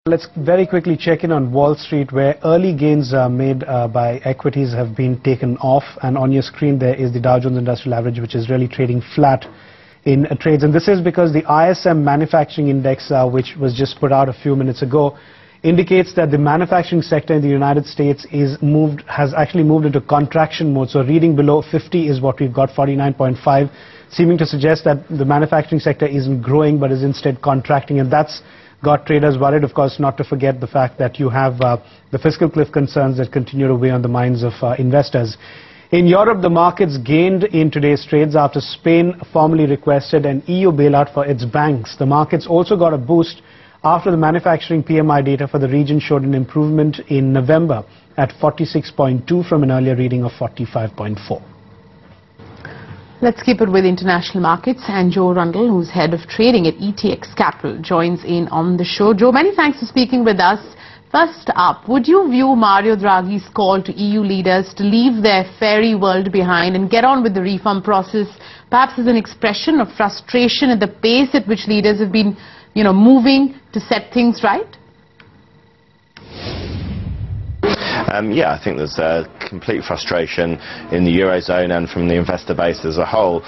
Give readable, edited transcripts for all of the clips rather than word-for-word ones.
Let's very quickly check in on Wall Street, where early gains made by equities have been taken off, and on your screen there is the Dow Jones Industrial Average, which is really trading flat in trades, and this is because the ISM manufacturing index, which was just put out a few minutes ago, indicates that the manufacturing sector in the United States has actually moved into contraction mode. So reading below 50 is what we've got, 49.5, seeming to suggest that the manufacturing sector isn't growing but is instead contracting, and that's got traders worried. Of course, not to forget the fact that you have the fiscal cliff concerns that continue to weigh on the minds of investors. In Europe, the markets gained in today's trades after Spain formally requested an EU bailout for its banks. The markets also got a boost after the manufacturing PMI data for the region showed an improvement in November at 46.2 from an earlier reading of 45.4. Let's keep it with international markets, and Joe Rundle, who's head of trading at ETX Capital, joins in on the show. Joe, many thanks for speaking with us. First up, would you view Mario Draghi's call to EU leaders to leave their fairy world behind and get on with the reform process, perhaps as an expression of frustration at the pace at which leaders have been, moving to set things right? Yeah, I think there's complete frustration in the Eurozone and from the investor base as a whole.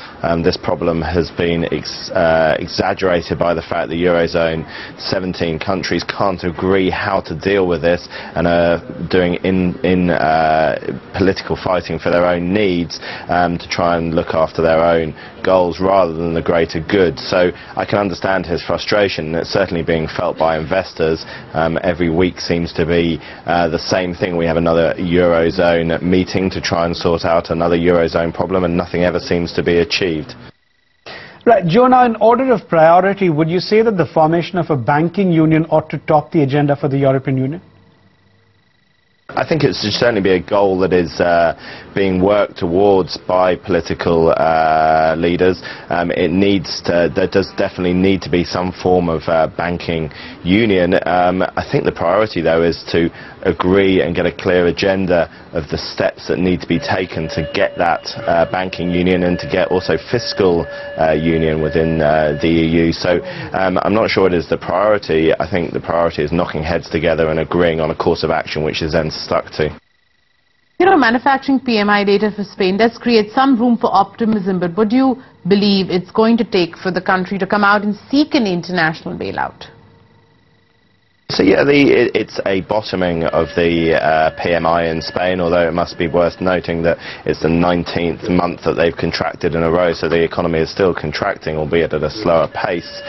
This problem has been exaggerated by the fact the Eurozone 17 countries can't agree how to deal with this and are doing political fighting for their own needs to try and look after their own goals rather than the greater good. So I can understand his frustration. It's certainly being felt by investors. Every week seems to be the same thing. We have another Eurozone meeting to try and sort out another Eurozone problem, and nothing ever seems to be achieved. Right, Joe, now in order of priority, would you say that the formation of a banking union ought to top the agenda for the European Union? I think it should certainly be a goal that is being worked towards by political leaders. There does definitely need to be some form of banking union. I think the priority, though, is to agree and get a clear agenda of the steps that need to be taken to get that banking union and to get also fiscal union within the EU. So I'm not sure it is the priority. I think the priority is knocking heads together and agreeing on a course of action which is then stuck to. Manufacturing PMI data for Spain does create some room for optimism, but what do you believe it's going to take for the country to come out and seek an international bailout? So yeah, it's a bottoming of the PMI in Spain, although it must be worth noting that it's the 19th month that they've contracted in a row, so the economy is still contracting, albeit at a slower pace.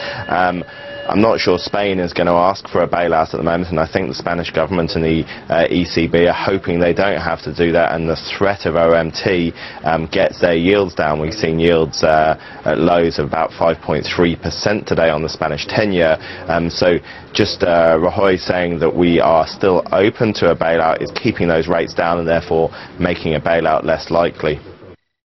I'm not sure Spain is going to ask for a bailout at the moment, and I think the Spanish government and the ECB are hoping they don't have to do that, and the threat of OMT gets their yields down. We've seen yields at lows of about 5.3% today on the Spanish 10-year. So just Rajoy saying that we are still open to a bailout is keeping those rates down and therefore making a bailout less likely.